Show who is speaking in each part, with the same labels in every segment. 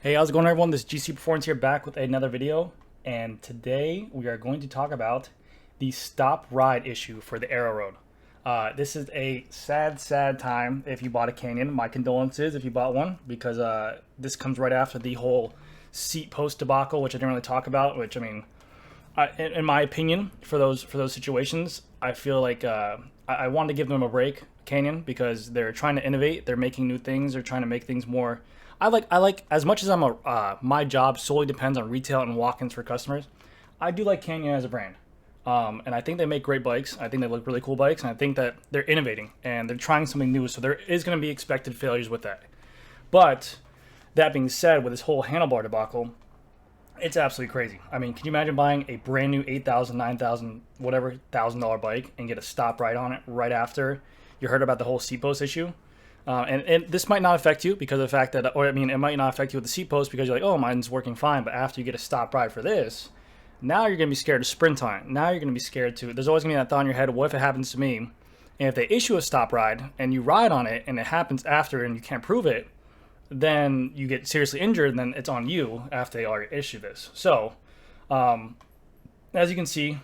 Speaker 1: Hey, how's it going, everyone? This is GC Performance here, back with another video, and today we are going to talk about the stop ride issue for the Aeroad. This is a sad time if you bought a Canyon. My condolences if you bought one, because this comes right after the whole seat post debacle, which I didn't really talk about. Which, I mean, in my opinion, for those situations, I feel like I wanted to give them a break, Canyon, because they're trying to innovate. They're making new things. They're trying to make things more. I like as much as my job solely depends on retail and walk-ins for customers. I do like Canyon as a brand, and I think they make great bikes. I think they look really cool bikes, and I think that they're innovating and they're trying something new. So there is going to be expected failures with that. But that being said, with this whole handlebar debacle, it's absolutely crazy. I mean, can you imagine buying a brand new 8,000, 9,000, whatever $1,000 bike and get a stop ride on it right after you heard about the whole seat post issue? And this might not affect you because of the fact that, or I mean, it might not affect you with the seat post because you're like, oh, mine's working fine. But after you get a stop ride for this, now you're going to be scared to sprint on it. Now you're going to be scared to, there's always going to be that thought in your head, what if it happens to me? And if they issue a stop ride and you ride on it and it happens after and you can't prove it, then you get seriously injured, and then it's on you after they already issue this. So, as you can see,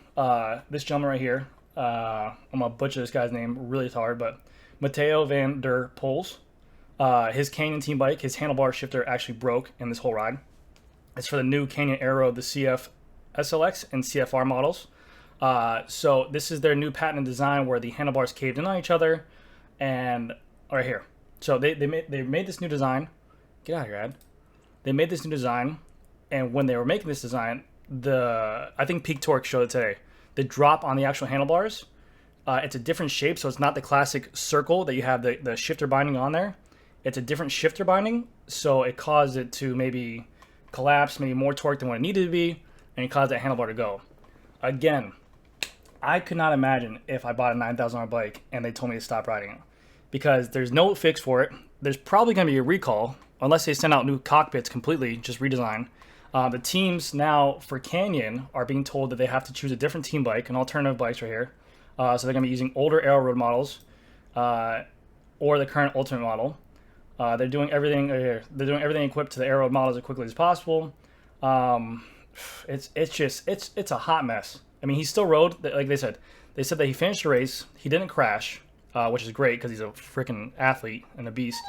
Speaker 1: this gentleman right here, I'm going to butcher this guy's name really hard, but Matteo van der Poels, his Canyon team bike, his handlebar shifter actually broke in this whole ride. It's for the new Canyon Aeroad, the CF SLX and CFR models. So this is their new patented design where the handlebars caved in on each other, and right here. So they made this new design. Get out of here, Ed. They made this new design, and when they were making this design, I think Peak Torque showed it today. The drop on the actual handlebars, it's a different shape, so it's not the classic circle that you have the shifter binding on there. It's a different shifter binding, so it caused it to maybe collapse, maybe more torque than what it needed to be, and it caused that handlebar to go. Again, I could not imagine if I bought a $9,000 bike and they told me to stop riding it, because there's no fix for it. There's probably going to be a recall, unless they send out new cockpits completely, just redesign. The teams now for Canyon are being told that they have to choose a different team bike, an alternative bikes right here. So they're going to be using older Aeroad models or the current Ultimate model. They're doing everything here. They're doing everything equipped to the Aeroad models as quickly as possible. It's a hot mess. I mean, he still rode. Like they said that he finished the race. He didn't crash, which is great because he's a freaking athlete and a beast.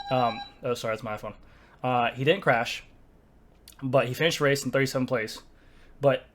Speaker 1: Oh, sorry, that's my phone. He didn't crash, but he finished the race in 37th place. But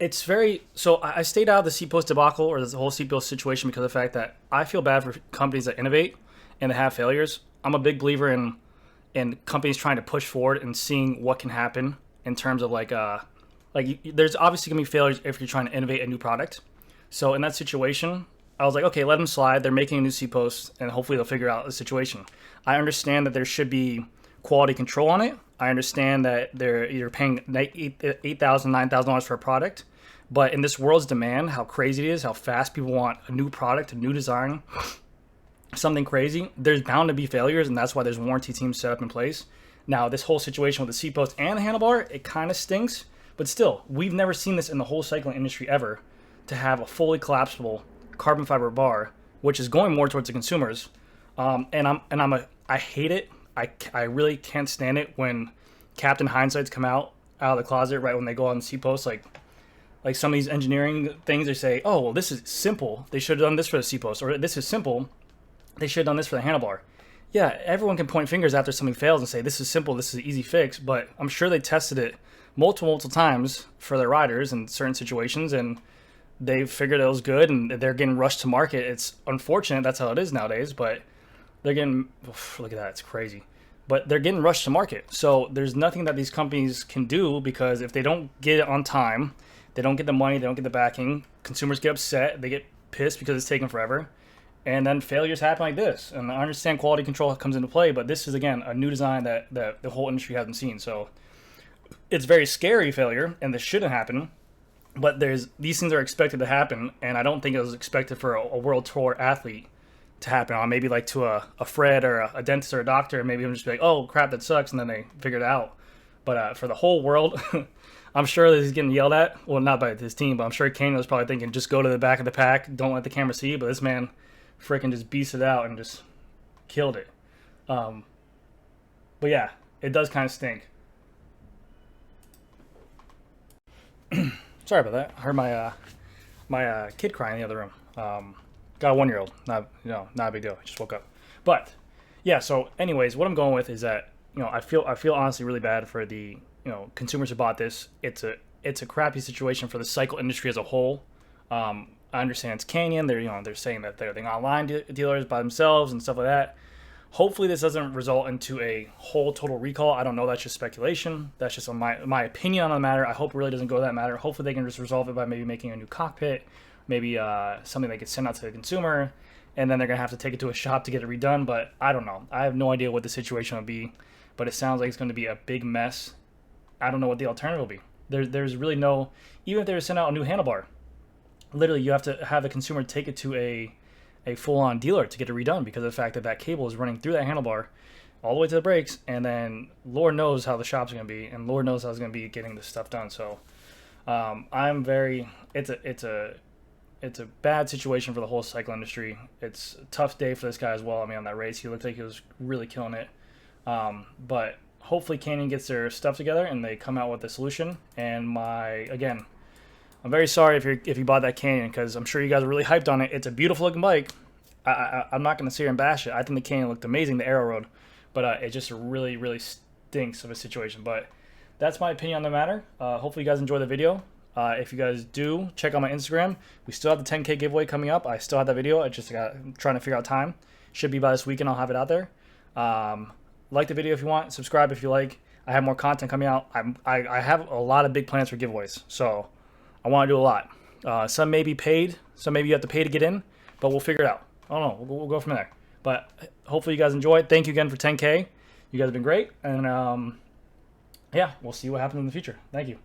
Speaker 1: it's very, so I stayed out of the seat post debacle or the whole seat post situation because of the fact that I feel bad for companies that innovate and that have failures. I'm a big believer in companies trying to push forward and seeing what can happen in terms of like there's obviously gonna be failures if you're trying to innovate a new product. So in that situation, I was like, okay, let them slide. They're making a new seat post, and hopefully they'll figure out the situation. I understand that there should be quality control on it. I understand that they're either paying $8,000, $9,000 for a product. But in this world's demand, how crazy it is, how fast people want a new product, a new design, something crazy, there's bound to be failures, and that's why there's warranty teams set up in place. Now, this whole situation with the seat post and the handlebar, it kind of stinks. But still, we've never seen this in the whole cycling industry ever, to have a fully collapsible carbon fiber bar, which is going more towards the consumers. I hate it. I really can't stand it when Captain Hindsight's come out of the closet right when they go on the seat post, like some of these engineering things, they say, oh, well, this is simple. They should have done this for the seat post. Or this is simple. They should have done this for the handlebar. Yeah, everyone can point fingers after something fails and say, this is simple, this is an easy fix. But I'm sure they tested it multiple times for their riders in certain situations, and they figured it was good, and they're getting rushed to market. It's unfortunate. That's how it is nowadays. But they're getting, look at that, it's crazy. But they're getting rushed to market. So there's nothing that these companies can do, because if they don't get it on time, they don't get the money, they don't get the backing, consumers get upset, they get pissed because it's taking forever, and then failures happen like this. And I understand quality control comes into play, but this is, again, a new design that the whole industry hasn't seen. So it's very scary failure, and this shouldn't happen, but these things are expected to happen, and I don't think it was expected for a world tour athlete to happen on, maybe like to a Fred or a dentist or a doctor, and maybe I'm just like, oh, crap, that sucks, and then they figure it out. But for the whole world, I'm sure that he's getting yelled at. Well, not by his team, but I'm sure Kane was probably thinking, just go to the back of the pack, don't let the camera see. But this man freaking just beasted out and just killed it. But yeah, it does kind of stink. Sorry about that. I heard my kid crying in the other room. Got a 1-year-old. Not a big deal. I just woke up. But yeah. So, anyways, what I'm going with is that I feel honestly really bad for the consumers who bought this. It's a crappy situation for the cycle industry as a whole. I understand it's Canyon. They're saying that they're the online dealers by themselves and stuff like that. Hopefully, this doesn't result into a whole total recall. I don't know. That's just speculation. That's just my opinion on the matter. I hope it really doesn't go to that matter. Hopefully, they can just resolve it by maybe making a new cockpit, maybe something they could send out to the consumer, and then they're going to have to take it to a shop to get it redone. But I don't know. I have no idea what the situation will be, but it sounds like it's going to be a big mess. I don't know what the alternative will be. There's really no, even if they were sent out a new handlebar, literally you have to have the consumer take it to a full-on dealer to get it redone because of the fact that that cable is running through that handlebar all the way to the brakes, and then Lord knows how the shop's going to be, and Lord knows how it's going to be getting this stuff done. So it's a bad situation for the whole cycle industry. It's a tough day for this guy as well. I mean, on that race, he looked like he was really killing it. But hopefully Canyon gets their stuff together and they come out with a solution. And again, I'm very sorry if you bought that Canyon, because I'm sure you guys are really hyped on it. It's a beautiful looking bike. I'm not going to sit here and bash it. I think the Canyon looked amazing, the Aeroad, but it just really, really stinks of a situation. But that's my opinion on the matter. Hopefully you guys enjoy the video. If you guys do, check out my Instagram. We still have the 10K giveaway coming up. I still have that video. I'm trying to figure out time. Should be by this weekend. I'll have it out there. Like the video if you want. Subscribe if you like. I have more content coming out. I have a lot of big plans for giveaways, so I want to do a lot. Some may be paid. Some maybe you have to pay to get in, but we'll figure it out. I don't know. We'll go from there. But hopefully you guys enjoy it. Thank you again for 10K. You guys have been great. And yeah, we'll see what happens in the future. Thank you.